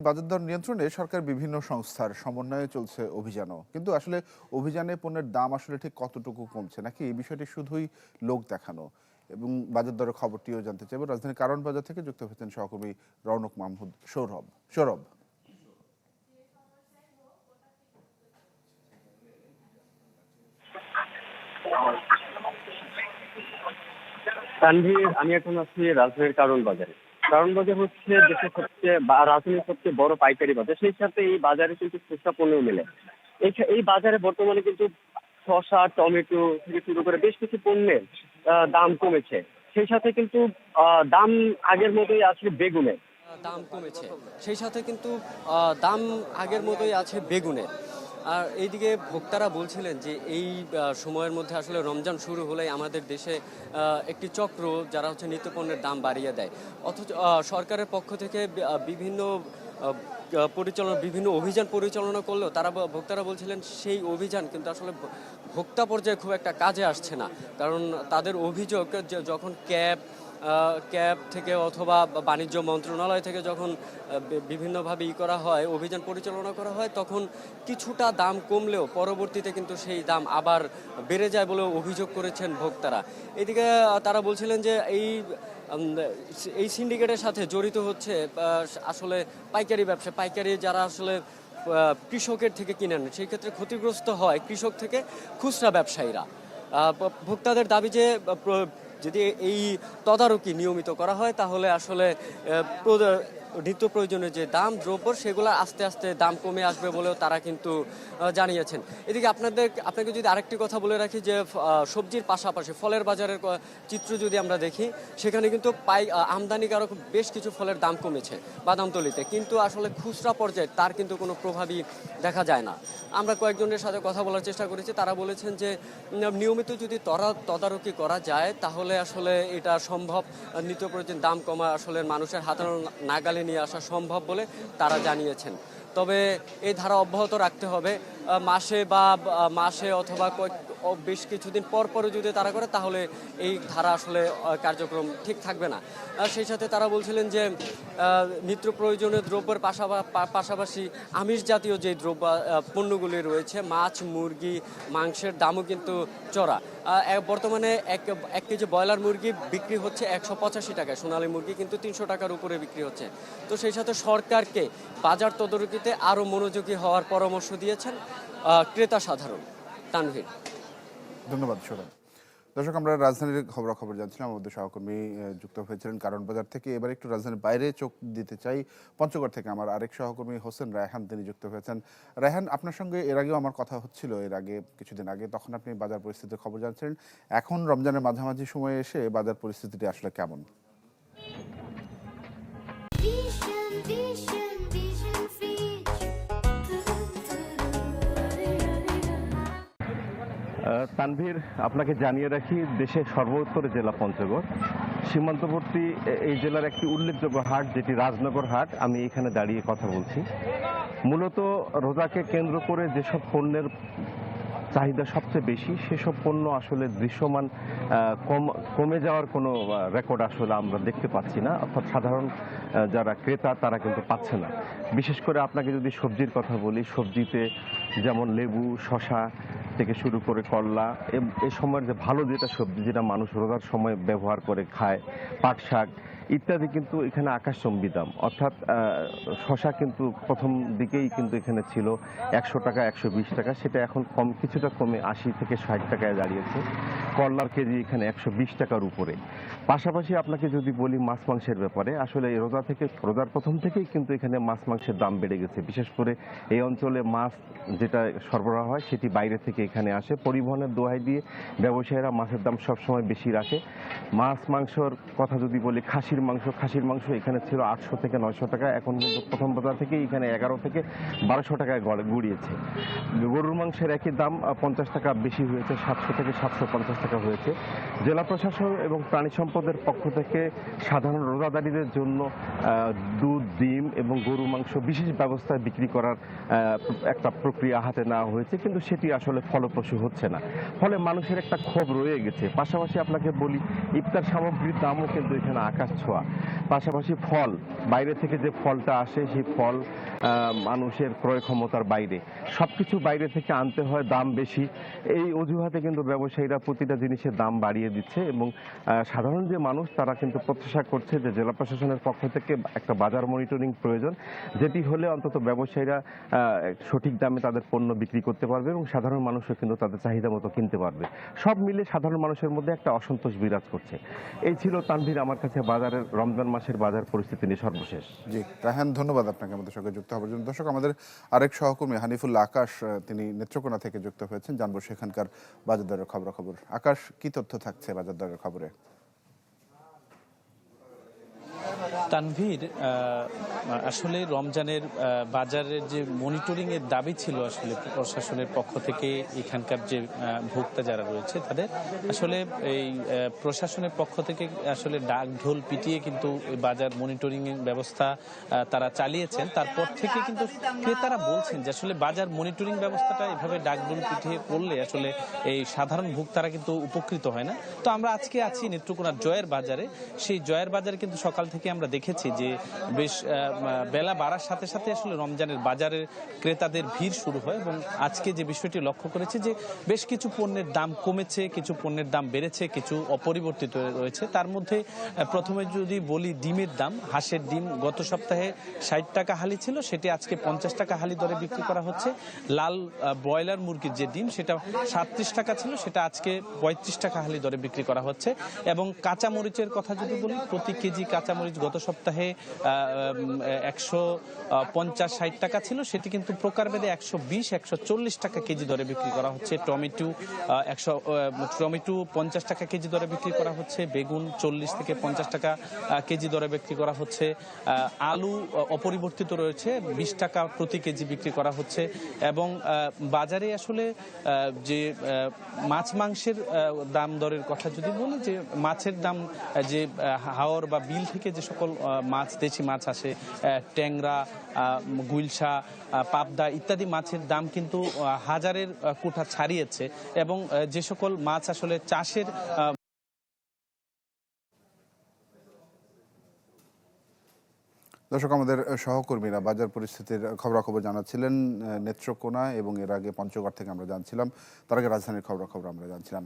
বাজার দর নিয়ন্ত্রণে সরকার বিভিন্ন সংস্থার সমন্বয়ে চলছে অভিযানও, কিন্তু আসলে অভিযানে পণ্যের দাম আসলে ঠিক কতটুকু কমছে, নাকি এই বিষয়টি শুধুই লোক দেখানো? এবং বাজার দরের খবরটিও জানতে চাইব। রাজধানীর কারণ বাজার থেকে যুক্ত হয়েছেন সহকর্মী রৌনক মাহমুদ সৌরভ। সৌরভ, তানভীর, আমি এখন আছি রাজধানীর কারণ বাজারে। কারণ বাজার হচ্ছে দেশের সবচেয়ে বা রাজধানীর সবচেয়ে বড় পাইকারি বাজার। সেই সাথে এই বাজারে কিন্তু খুচরা পণ্য মেলে। এই বাজারে বর্তমানে কিন্তু শসা, টমেটো থেকে শুরু করে বেশ কিছু পণ্যের দাম কমেছে। সেই সাথে কিন্তু দাম আগের মতোই আছে বেগুনের। দাম কমেছে, সেই সাথে কিন্তু দাম আগের মতোই আছে বেগুনের। আর এইদিকে ভোক্তারা বলছিলেন যে এই সময়ের মধ্যে আসলে রমজান শুরু হলেই আমাদের দেশে একটি চক্র যারা হচ্ছে নিত্যপণ্যের দাম বাড়িয়ে দেয়। অথচ সরকারের পক্ষ থেকে বিভিন্ন বিভিন্ন অভিযান পরিচালনা করলেও ভোক্তারা বলছিলেন সেই অভিযান কিন্তু আসলে ভোক্তা পর্যায়ে খুব একটা কাজে আসছে না। কারণ তাদের অভিযোগ যে যখন ক্যাব থেকে অথবা বাণিজ্য মন্ত্রণালয় থেকে যখন বিভিন্নভাবে করা হয়, অভিযান পরিচালনা করা হয়, তখন কিছুটা দাম কমলেও পরবর্তীতে কিন্তু সেই দাম আবার বেড়ে যায় বলে অভিযোগ করেছেন ভোক্তারা। এদিকে তারা বলছিলেন যে এই সিন্ডিকেটের সাথে জড়িত হচ্ছে আসলে পাইকারি ব্যবসা। পাইকারি যারা আসলে কৃষকের থেকে কিনেন, সেই ক্ষেত্রে ক্ষতিগ্রস্ত হয় কৃষক থেকে খুচরা ব্যবসায়ীরা। ভোক্তাদের দাবি যে যদি এই তদারকি নিয়মিত করা হয় তাহলে আসলে নিত্য প্রয়োজনীয় যে দাম দ্রব্য সেগুলো আস্তে আস্তে দাম কমে আসবে বলেও তারা কিন্তু জানিয়েছেন। এদিকে আপনাকে যদি আরেকটি কথা বলে রাখি যে সবজির পাশাপাশি ফলের বাজারের চিত্র যদি আমরা দেখি, সেখানে কিন্তু আমদানিকারক বেশ কিছু ফলের দাম কমেছে বাদামতলিতে, কিন্তু আসলে খুচরা পর্যায়ে তার কিন্তু কোনো প্রভাবই দেখা যায় না। আমরা কয়েকজনের সাথে কথা বলার চেষ্টা করেছি, তারা বলেছেন যে নিয়মিত যদি তদারকি করা যায় তাহলে আসলে এটা সম্ভব, নিত্য প্রয়োজনীয় দাম কমা আসলে মানুষের হাতের নাগালে নিয়ে আসা সম্ভব বলে তারা জানিয়েছেন। তবে এই ধারা অব্যাহত রাখতে হবে। মাসে অথবা বেশ কিছুদিন পরে যদি তারা করে তাহলে এই ধারা আসলে কার্যক্রম ঠিক থাকবে না। সেই সাথে তারা বলছিলেন যে নিত্য প্রয়োজনীয় দ্রব্যের পাশাপাশি আমিষ জাতীয় যে পণ্যগুলি রয়েছে, মাছ, মুরগি, মাংসের দামও কিন্তু চড়া। বর্তমানে এক কেজি ব্রয়লার মুরগি বিক্রি হচ্ছে 185 টাকায়, সোনালী মুরগি কিন্তু 300 টাকার উপরে বিক্রি হচ্ছে। তো সেই সাথে সরকারকে বাজার তদারকিতে আরও মনোযোগী হওয়ার পরামর্শ দিয়েছেন ক্রেতা সাধারণ। তানভীর, ধন্যবাদ সৌরভ। দর্শক, আমরা রাজধানীর খবরাখবর জানছিলাম, আমাদের সহকর্মী যুক্ত হয়েছিলেন কারণ বাজার থেকে। এবার একটু রাজধানীর বাইরে চোখ দিতে চাই। পঞ্চগড় থেকে আমার আরেক সহকর্মী হোসেন রায়হান, তিনি যুক্ত হয়েছেন। রায়হান, আপনার সঙ্গে এর আগেও আমার কথা হচ্ছিল, কিছুদিন আগে, তখন আপনি বাজার পরিস্থিতির খবর জানছিলেন। এখন রমজানের মাঝামাঝি সময়ে এসে বাজার পরিস্থিতিটি আসলে কেমন? তানভীর, আপনাকে জানিয়ে রাখি, দেশের সর্বোত্তর জেলা পঞ্চগড়, সীমান্তবর্তী এই জেলার একটি উল্লেখযোগ্য হাট যেটি রাজনগর হাট। আমি এখানে দাঁড়িয়ে কথা বলছি। মূলত রোজাকে কেন্দ্র করে যেসব পণ্যের চাহিদা সবচেয়ে বেশি, সেসব পণ্য আসলে দৃশ্যমান কমে যাওয়ার কোনো রেকর্ড আসলে আমরা দেখতে পাচ্ছি না, অর্থাৎ সাধারণ যারা ক্রেতা তারা কিন্তু পাচ্ছে না। বিশেষ করে আপনাকে যদি সবজির কথা বলি, সবজিতে যেমন লেবু, শসা থেকে শুরু করে করলা, এই সময়ের যে ভালো যেটা সবজি, যেটা মানুষ রোজার সময় ব্যবহার করে খায়, পাট শাক ইত্যাদি কিন্তু এখানে আকাশচম্বী দাম। অর্থাৎ শসা কিন্তু প্রথম দিকেই কিন্তু এখানে ছিল 100 টাকা, 120 টাকা, সেটা এখন কিছুটা কমে 80 থেকে 60 টাকায় দাঁড়িয়েছে। করলার কেজি এখানে 120 টাকার উপরে। পাশাপাশি আপনাকে যদি বলি মাছ মাংসের ব্যাপারে, আসলে রোজার প্রথম থেকেই কিন্তু এখানে মাছ মাংসের দাম বেড়ে গেছে। বিশেষ করে এই অঞ্চলে মাছ যেটা সরবরাহ হয় সেটি বাইরে থেকে এখানে আসে। পরিবহনের দোহাই দিয়ে ব্যবসায়ীরা মাছের দাম সবসময় বেশি রাখে। মাছ মাংসর কথা যদি বলি, খাসির মাংস এখানে ছিল 800 থেকে 900 টাকা, এখন কিন্তু প্রথম বাজার থেকে এখানে 11 থেকে 1200 টাকায় গড়িয়েছে। গরুর মাংসের একই দাম 50 টাকা বেশি হয়েছে, 700 থেকে 750 টাকা হয়েছে। জেলা প্রশাসন এবং প্রাণী সম্পদের পক্ষ থেকে সাধারণ রোজাদারীদের জন্য দুধ, ডিম এবং গরু মাংস বিশেষ ব্যবস্থায় বিক্রি করার একটা প্রক্রিয়া হাতে নেওয়া হয়েছে, কিন্তু সেটি আসলে ফলপ্রসূ হচ্ছে না, ফলে মানুষের একটা ক্ষোভ রয়ে গেছে। পাশাপাশি আপনাকে বলি, ইফতার সামগ্রীর দামও কিন্তু এখানে আকাশ ছোঁয়া। পাশাপাশি ফল, বাইরে থেকে যে ফলটা আসে সেই ফল মানুষের ক্রয় ক্ষমতার বাইরে, সবকিছু বাইরে থেকে আনতে হয়, দাম বেশি। এই অজুহাতে কিন্তু ব্যবসায়ীরা প্রতিটা জিনিসের দাম বাড়িয়ে দিচ্ছে এবং সাধারণ যে মানুষ তারা কিন্তু প্রত্যাশা করছে যে জেলা প্রশাসনের পক্ষ থেকে একটা বাজার মনিটরিং প্রয়োজন, যেটি হলে অন্তত ব্যবসায়ীরা সঠিক দামে তাদের পণ্য বিক্রি করতে পারবে এবং সাধারণ মানুষও কিন্তু তাদের চাহিদা মতো কিনতে পারবে। সব মিলে সাধারণ মানুষের মধ্যে একটা অসন্তোষ বিরাজ করছে। এই ছিল তানভীর আমার কাছে বাজারের রমজান মাসের বাজার পরিস্থিতি নিয়ে সর্বশেষ। জি রায়হান, ধন্যবাদ আপনাকে আমাদের সঙ্গে যুক্ত হওয়ার জন্য। দর্শক, আমাদের আরেক সহকর্মী হানিফুল্লাহ আকাশ, তিনি নেত্রকোনা থেকে যুক্ত হয়েছেন। জানবো সেখানকার বাজার দরের খবরাখবর। আকাশ, কি তথ্য থাকছে বাজার দরের খবরে? তানভীর, আসলে রমজানের বাজারের যে মনিটরিং এর দাবি ছিল আসলে প্রশাসনের পক্ষ থেকে, এখানকার যে ভোক্তা যারা রয়েছে তাদের আসলে এই প্রশাসনের পক্ষ থেকে আসলে ডাক ঢোল পিটিয়ে কিন্তু এই বাজার মনিটরিং এর ব্যবস্থা তারা চালিয়েছেন। তারপর থেকে কিন্তু ক্রেতারা বলছেন যে আসলে বাজার মনিটরিং ব্যবস্থাটা এভাবে ডাক ঢোল পিটিয়ে করলে আসলে এই সাধারণ ভোক্তারা কিন্তু উপকৃত হয় না। তো আমরা আজকে আছি নেত্রকোনার জয়ের বাজারে। সেই জয়ের বাজারে কিন্তু সকাল থেকে আমরা দেখেছি যে বেশ বেলা বাড়ার সাথে সাথে আসলে রমজানের বাজারের ক্রেতাদের ভিড় শুরু হয় এবং আজকে যে বিষয়টি লক্ষ্য করেছে যে বেশ কিছু পণ্যের দাম কমেছে, কিছু পণ্যের দাম বেড়েছে, কিছু অপরিবর্তিত রয়েছে। তার মধ্যে প্রথমে যদি বলি ডিমের দাম, হাঁসের ডিম গত সপ্তাহে 60 টাকা হালি ছিল, সেটি আজকে 50 টাকা হালি দরে বিক্রি করা হচ্ছে। লাল ব্রয়লার মুরগির যে ডিম সেটা 37 টাকা ছিল, সেটা আজকে 35 টাকা হালি দরে বিক্রি করা হচ্ছে। এবং কাঁচামরিচের কথা যদি বলি, প্রতি কেজি কাঁচামরিচ গত সপ্তাহে 150-60 টাকা ছিল, সেটি কিন্তু প্রকারভেদে 120-140 টাকা কেজি দরে বিক্রি করা হচ্ছে। টমেটো 50 টাকা কেজি দরে বিক্রি করা হচ্ছে। বেগুন 40 থেকে 50 টাকা কেজি দরে বিক্রি করা হচ্ছে। আলু অপরিবর্তিত রয়েছে, 20 টাকা প্রতি কেজি বিক্রি করা হচ্ছে। এবং বাজারে আসলে যে মাছ মাংসের দাম দরের কথা যদি বলি, যে মাছের দাম, যে হাওর বা বিল থেকে যে সকল মাছ, দেশি মাছ আসে, ট্যাংরা, গুইলসা, পাবদা ইত্যাদি মাছের দাম কিন্তু হাজারের কোঠা ছাড়িয়েছে। এবং যে সকল মাছ আসলে চাষের দর্শক, আমাদের সহকর্মীরা বাজার পরিস্থিতির খবরাখবর জানাচ্ছিলেন নেত্রকোনা এবং এর আগে পঞ্চগড় থেকে আমরা জানছিলাম। তার আগে রাজধানীর খবরাখবর আমরা জানছিলাম।